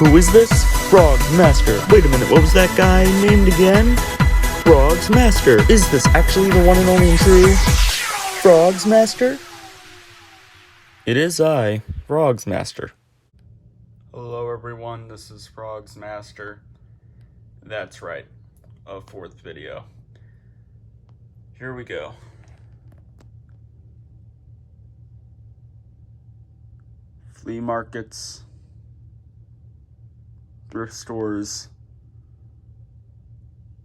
Who is this? Frog's Master. Wait a minute, what was that guy named again? Frog's Master. Is this actually the one and only and true Frog's Master? It is I, Frog's Master. Hello everyone, this is Frog's Master. That's right, a fourth video. Here we go. Flea markets, thrift stores,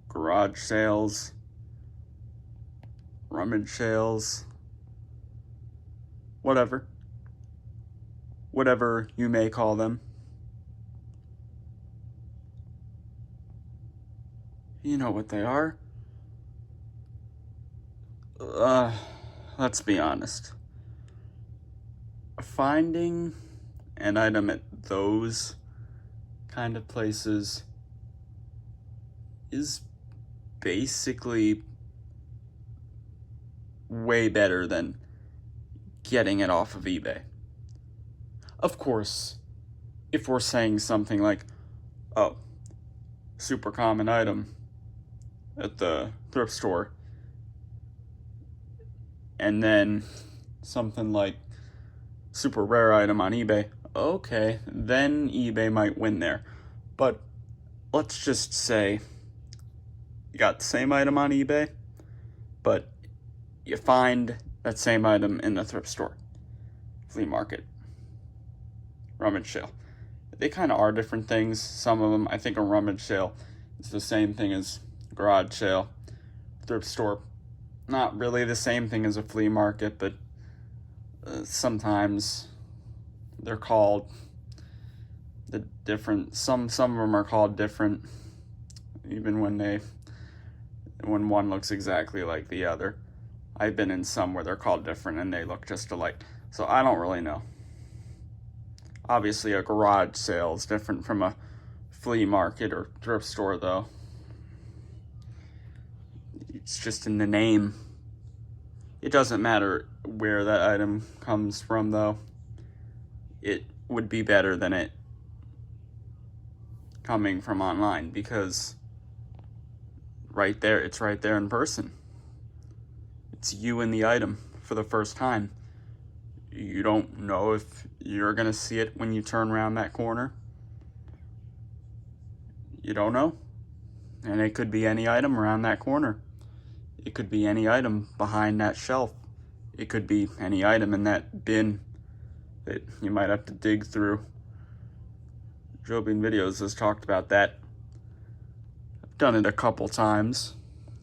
garage sales, rummage sales, whatever you may call them. You know what they are. Let's be honest. Finding an item at those kind of places is basically way better than getting it off of eBay. Of course, if we're saying something like, oh, super common item at the thrift store, and then something like super rare item on eBay, okay, then eBay might win there. But let's just say you got the same item on eBay, but you find that same item in the thrift store, flea market, rummage sale. They kind of are different things. Some of them, I think a rummage sale is the same thing as garage sale. Thrift store, not really the same thing as a flea market, but sometimes they're called the different. Some of them are called different, even when one looks exactly like the other. I've been in some where they're called different and they look just alike. So I don't really know. Obviously, a garage sale is different from a flea market or thrift store, though. It's just in the name. It doesn't matter where that item comes from, though. It would be better than it coming from online, because right there, it's right there in person. It's you and the item for the first time. You don't know if you're going to see it when you turn around that corner. You don't know. And it could be any item around that corner. It could be any item behind that shelf. It could be any item in that bin that you might have to dig through. Joe Bean Videos has talked about that. I've done it a couple times,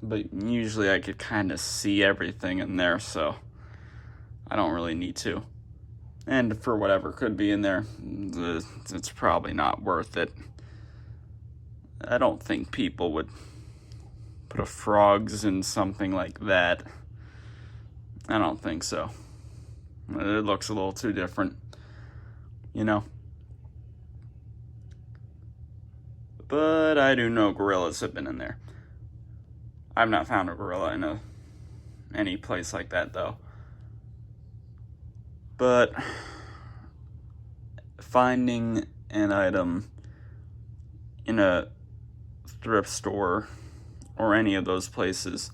but usually I could kind of see everything in there, so I don't really need to. And for whatever could be in there, it's probably not worth it. I don't think people would put a frogs in something like that. I don't think so. It looks a little too different, you know. But I do know gorillas have been in there. I've not found a gorilla in any place like that, though. But finding an item in a thrift store or any of those places,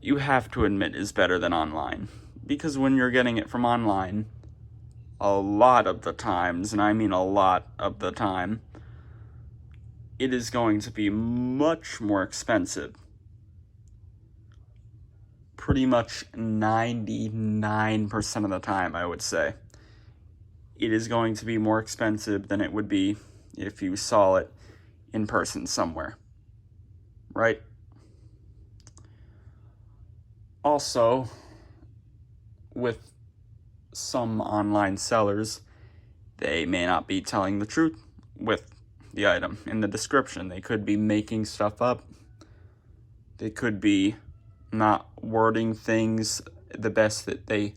you have to admit is better than online. Because when you're getting it from online, a lot of the times, and I mean a lot of the time, it is going to be much more expensive. Pretty much 99% of the time, I would say. It is going to be more expensive than it would be if you saw it in person somewhere. Right? Also, with some online sellers, they may not be telling the truth with the item in the description. They could be making stuff up. They could be not wording things the best that they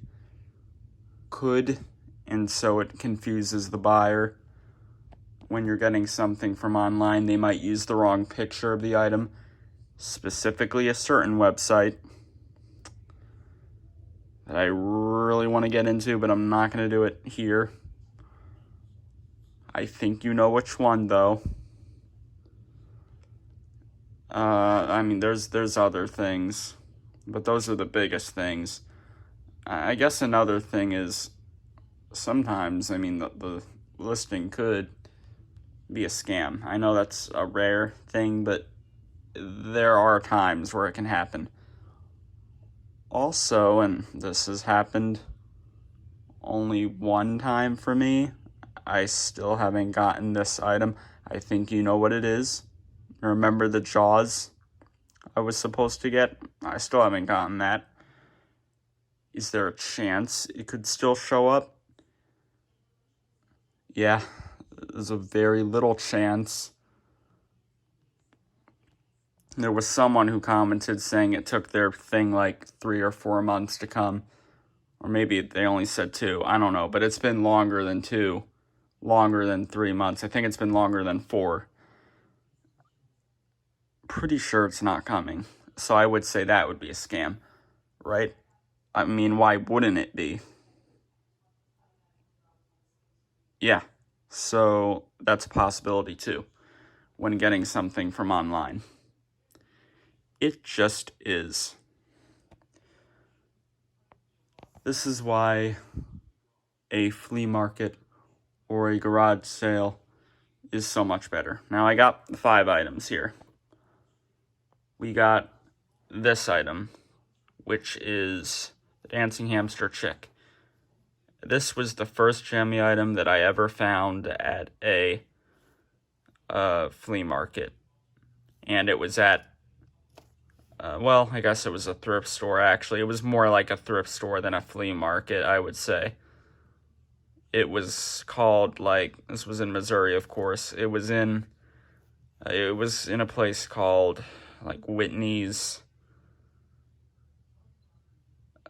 could, and so it confuses the buyer. When you're getting something from online, they might use the wrong picture of the item, specifically a certain website that I really want to get into, but I'm not going to do it here. I think you know which one, though. I mean, there's other things, but those are the biggest things. I guess another thing is sometimes, I mean, the listing could be a scam. I know that's a rare thing, but there are times where it can happen. Also, and this has happened only one time for me, I still haven't gotten this item. I think you know what it is. Remember the Jaws I was supposed to get? I still haven't gotten that. Is there a chance it could still show up? Yeah, there's a very little chance. There was someone who commented saying it took their thing like 3 or 4 months to come. Or maybe they only said 2. I don't know, but it's been longer than 2. Longer than 3 months. I think it's been longer than 4. Pretty sure it's not coming. So I would say that would be a scam, right? I mean, why wouldn't it be? Yeah, so that's a possibility too when getting something from online. It just is. This is why a flea market or a garage sale is so much better. Now, I got 5 items here. We got this item, which is the Dancing Hamster Chick. This was the first jammy item that I ever found at a flea market. And it was at, well, I guess it was a thrift store, actually. It was more like a thrift store than a flea market, I would say. It was called, like, this was in Missouri, of course. It was in a place called, like, Whitney's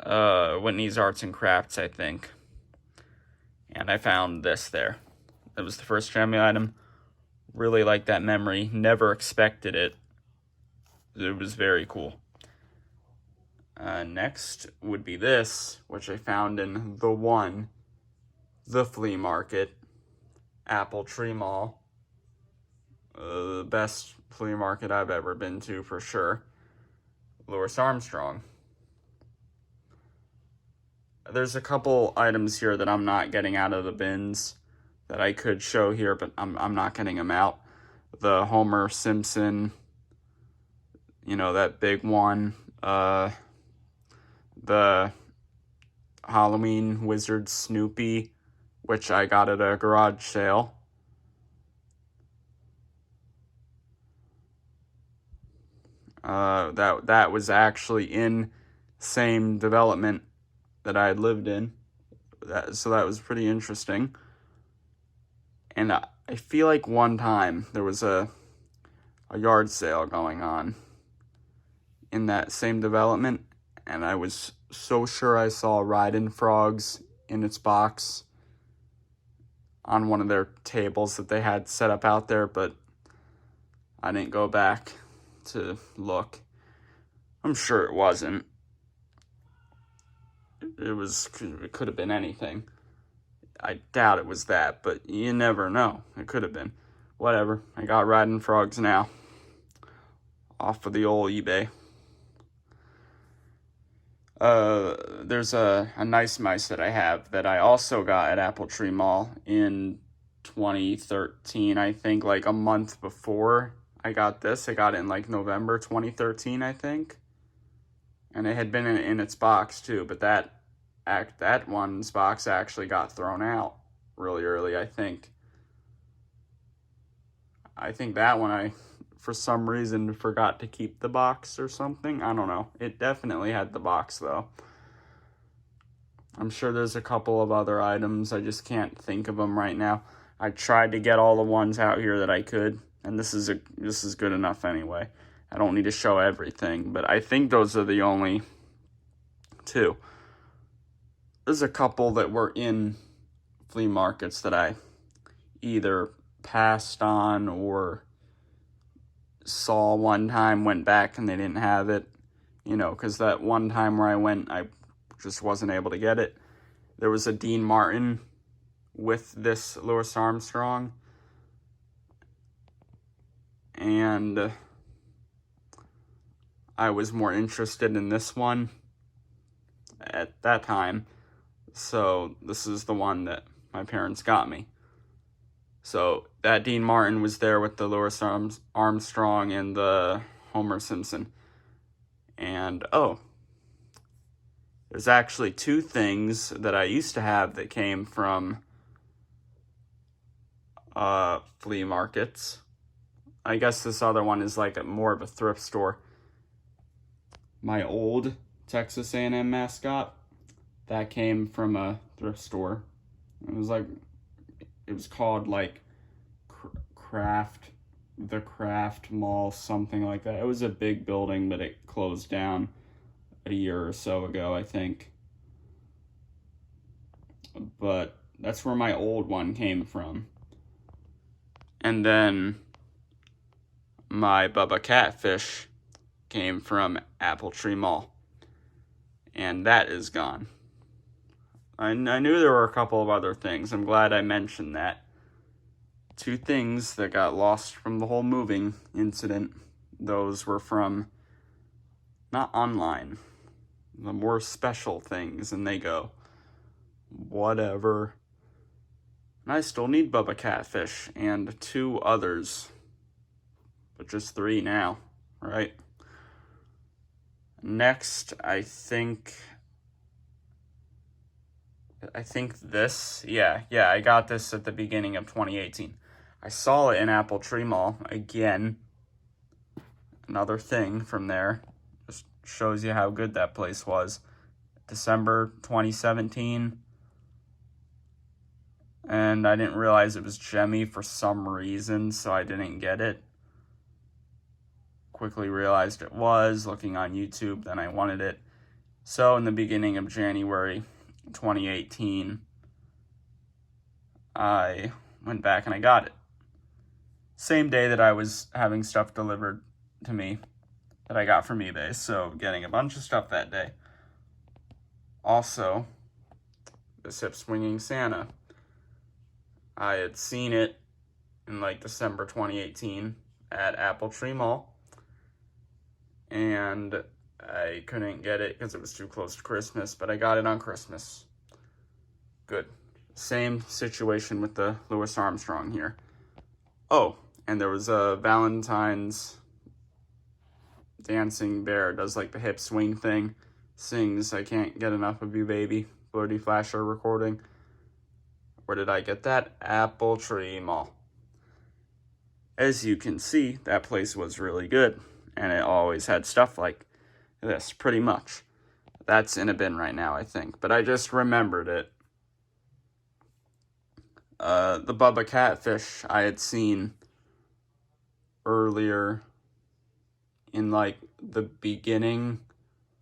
Arts and Crafts, I think. And I found this there. It was the first jammy item. Really liked that memory. Never expected it. It was very cool. Next would be this, which I found in the flea market, Apple Tree Mall. The best flea market I've ever been to, for sure. Louis Armstrong. There's a couple items here that I'm not getting out of the bins that I could show here, but I'm not getting them out. The Homer Simpson, you know, that big one. The Halloween Wizard Snoopy, which I got at a garage sale. That was actually in same development that I had lived in. So that was pretty interesting. And I feel like one time there was a yard sale going on in that same development, and I was so sure I saw Riding Frogs in its box on one of their tables that they had set up out there, but I didn't go back to look. I'm sure it wasn't. It could have been anything. I doubt it was that, but you never know. It could have been. Whatever. I got Riding Frogs now. Off of the old eBay. There's a nice mice that I have that I also got at Apple Tree Mall in 2013. I think like a month before I got this. I got it in like November 2013, I think. And it had been in its box too, but that one's box actually got thrown out really early, I think. I think that one I, for some reason, forgot to keep the box or something. I don't know. It definitely had the box, though. I'm sure there's a couple of other items. I just can't think of them right now. I tried to get all the ones out here that I could, and this is good enough anyway. I don't need to show everything, but I think those are the only 2. There's a couple that were in flea markets that I either passed on or saw one time, went back, and they didn't have it. You know, because that one time where I went, I just wasn't able to get it. There was a Dean Martin with this Louis Armstrong. And I was more interested in this one at that time. So this is the one that my parents got me. So that Dean Martin was there with the Louis Armstrong and the Homer Simpson. And there's actually two things that I used to have that came from flea markets. I guess this other one is like more of a thrift store. My old Texas A&M mascot, that came from a thrift store. It was called like the Craft Mall, something like that. It was a big building, but it closed down a year or so ago, I think. But that's where my old one came from. And then my Bubba Catfish came from Apple Tree Mall. And that is gone. I knew there were a couple of other things. I'm glad I mentioned that. Two things that got lost from the whole moving incident. Those were from, not online, the more special things, and they go, whatever. And I still need Bubba Catfish and two others, but just three now, right? Next, I think this, I got this at the beginning of 2018. I saw it in Apple Tree Mall, again, another thing from there, just shows you how good that place was. December 2017, and I didn't realize it was Gemmy for some reason, so I didn't get it. Quickly realized it was, looking on YouTube, then I wanted it. So in the beginning of January 2018, I went back and I got it. Same day that I was having stuff delivered to me that I got from eBay, so getting a bunch of stuff that day. Also, this hip swinging Santa. I had seen it in like December 2018 at Apple Tree Mall, and I couldn't get it because it was too close to Christmas, but I got it on Christmas. Good. Same situation with the Louis Armstrong here. Oh, and there was a Valentine's dancing bear, does like the hip swing thing, sings I Can't Get Enough of You Baby, Flirty Flasher recording. Where did I get that? Apple Tree Mall. As you can see, that place was really good, and it always had stuff like this, pretty much. That's in a bin right now, I think, but I just remembered it. The Bubba Catfish I had seen earlier in like the beginning,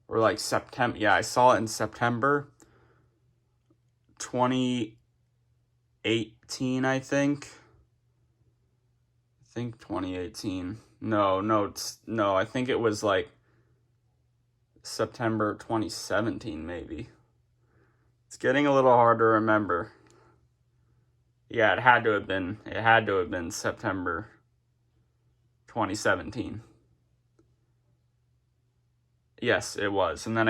or like September. Yeah, I saw it in September 2018, I think. 2018. No, I think it was like September 2017, maybe. It's getting a little hard to remember. Yeah, it had to have been September 2017. Yes, it was. And then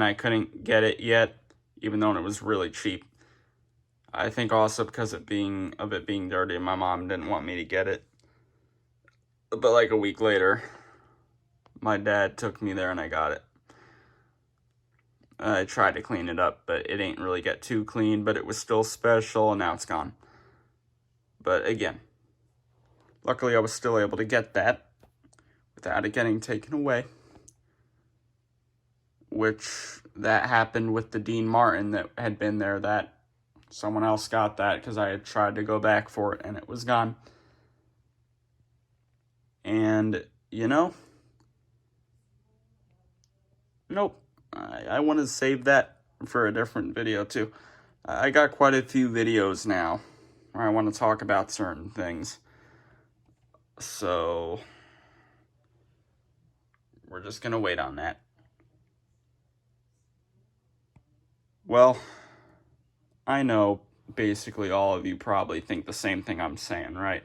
I couldn't get it yet, even though it was really cheap. I think also because of it being dirty, my mom didn't want me to get it. But like a week later, my dad took me there and I got it. I tried to clean it up, but it didn't really get too clean, but it was still special, and now it's gone. But again, luckily I was still able to get that without it getting taken away. Which, that happened with the Dean Martin that had been there, that someone else got that because I had tried to go back for it and it was gone. And, nope. I want to save that for a different video too. I got quite a few videos now where I want to talk about certain things. So, we're just going to wait on that. Well, I know basically all of you probably think the same thing I'm saying, right?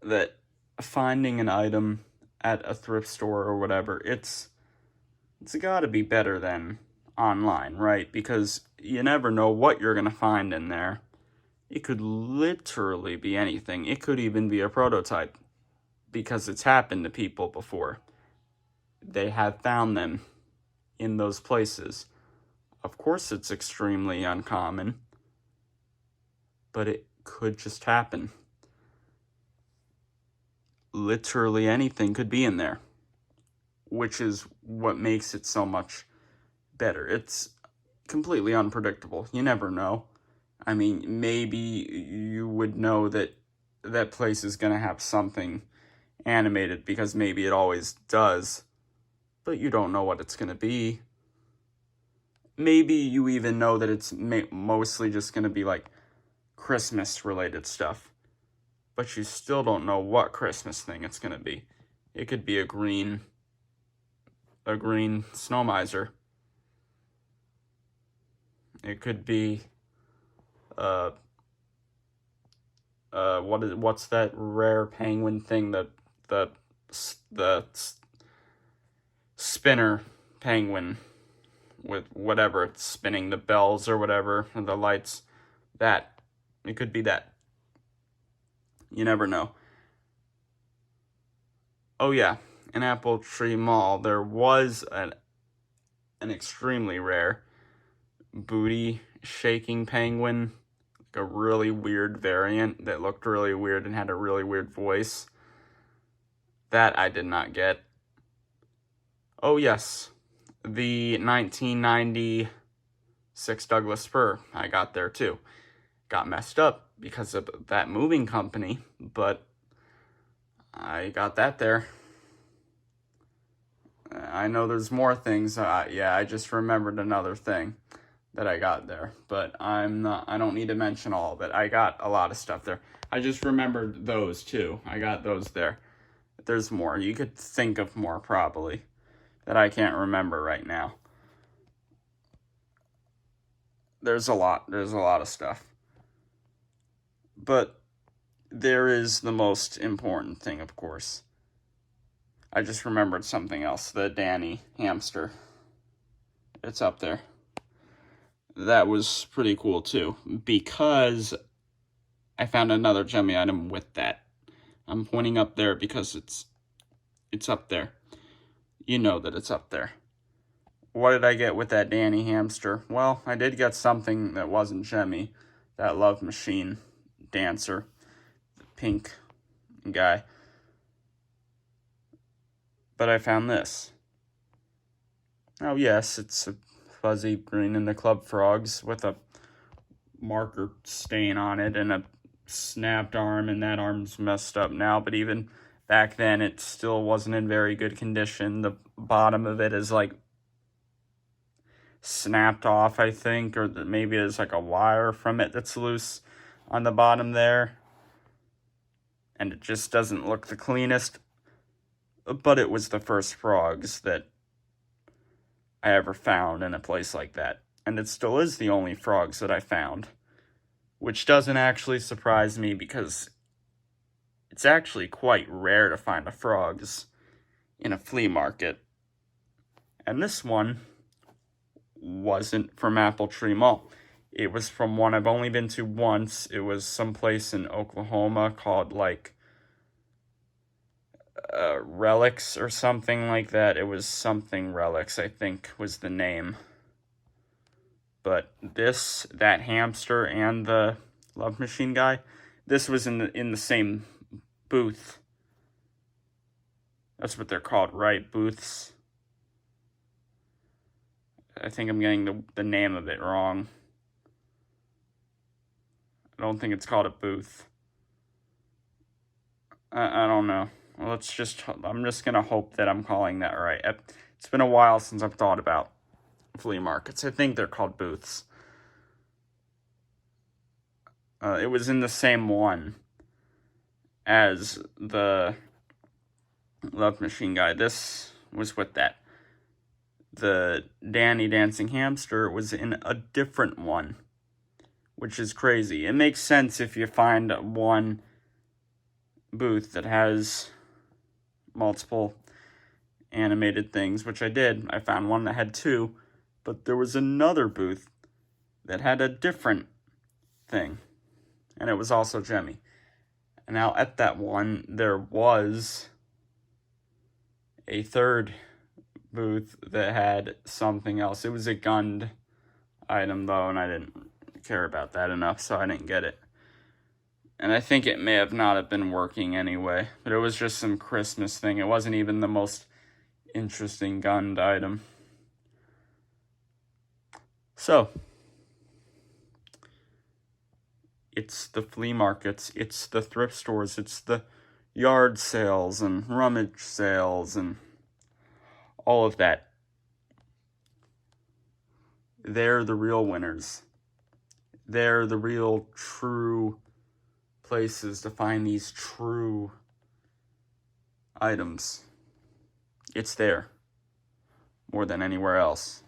That finding an item at a thrift store or whatever, it's gotta be better than online, right? Because you never know what you're gonna find in there. It could literally be anything. It could even be a prototype, because it's happened to people before. They have found them in those places. Of course, it's extremely uncommon, but it could just happen. Literally anything could be in there, which is what makes it so much better. It's completely unpredictable. You never know. I mean, maybe you would know that that place is going to have something animated because maybe it always does, but you don't know what it's going to be. Maybe you even know that it's mostly just going to be like Christmas related stuff, but you still don't know what Christmas thing it's going to be. It could be a green snow miser. It could be what's that rare penguin thing, the spinner penguin with whatever it's spinning, the bells or whatever, and the lights. That it could be that. You never know. Oh yeah, in Apple Tree Mall there was an extremely rare booty shaking penguin, like a really weird variant that looked really weird and had a really weird voice. That I did not get. Oh yes, the 1996 Douglas fir I got there too. Got messed up because of that moving company, but I got that there. I know there's more things. I just remembered another thing that I got there, but I don't need to mention all of it. I got a lot of stuff there. I just remembered those too. I got those there. There's more. You could think of more probably that I can't remember right now. There's a lot of stuff. But there is the most important thing, of course. I just remembered something else. The Danny hamster. It's up there. That was pretty cool too, because I found another Gemmy item with that. I'm pointing up there because it's up there. You know that it's up there. What did I get with that Danny hamster? Well, I did get something that wasn't Gemmy. That Love Machine dancer. The pink guy. But I found this. Oh yes, it's a fuzzy green in the Club Frogs with a marker stain on it and a snapped arm, and that arm's messed up now, but even back then it still wasn't in very good condition. The bottom of it is like snapped off, I think, or maybe there's like a wire from it that's loose on the bottom there, and it just doesn't look the cleanest. But it was the first frogs that I ever found in a place like that, and it still is the only frogs that I found, which doesn't actually surprise me because it's actually quite rare to find a frogs in a flea market. And this one wasn't from Apple Tree Mall. It was from one I've only been to once. It was someplace in Oklahoma called like Relics or something like that. It was something Relics, I think, was the name. But that hamster and the Love Machine guy, this was in the same booth. That's what they're called, right? Booths. I think I'm getting the name of it wrong. I don't think it's called a booth. I don't know. Well, I'm just going to hope that I'm calling that right. It's been a while since I've thought about flea markets. I think they're called booths. It was in the same one as the Love Machine guy. This was with that. The Danny Dancing Hamster was in a different one, which is crazy. It makes sense if you find one booth that has multiple animated things, which I did. I found one that had two, but there was another booth that had a different thing, and it was also Gemmy. And now at that one, there was a third booth that had something else. It was a gunned item, though, and I didn't care about that enough, so I didn't get it. And I think it may have not have been working anyway, but it was just some Christmas thing. It wasn't even the most interesting gunned item. So, it's the flea markets, it's the thrift stores, it's the yard sales and rummage sales and all of that. They're the real winners. They're the real true places to find these true items. It's there more than anywhere else.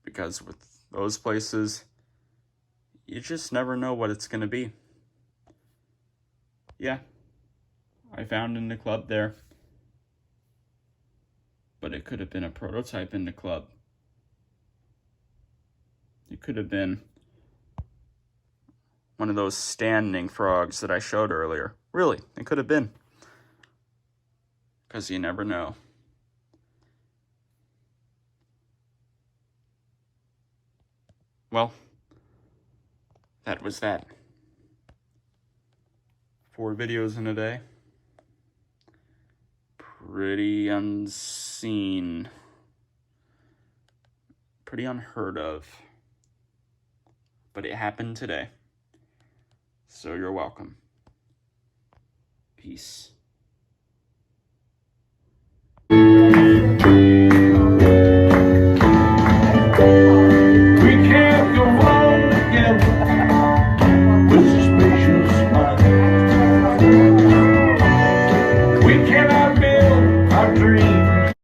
Because with those places, you just never know what it's going to be. Yeah, I found in the club there. But it could have been a prototype in the club. It could have been one of those standing frogs that I showed earlier. Really, it could have been. Because you never know. Well, that was that. 4 videos in a day. Pretty unseen. Pretty unheard of. But it happened today. So you're welcome. Peace.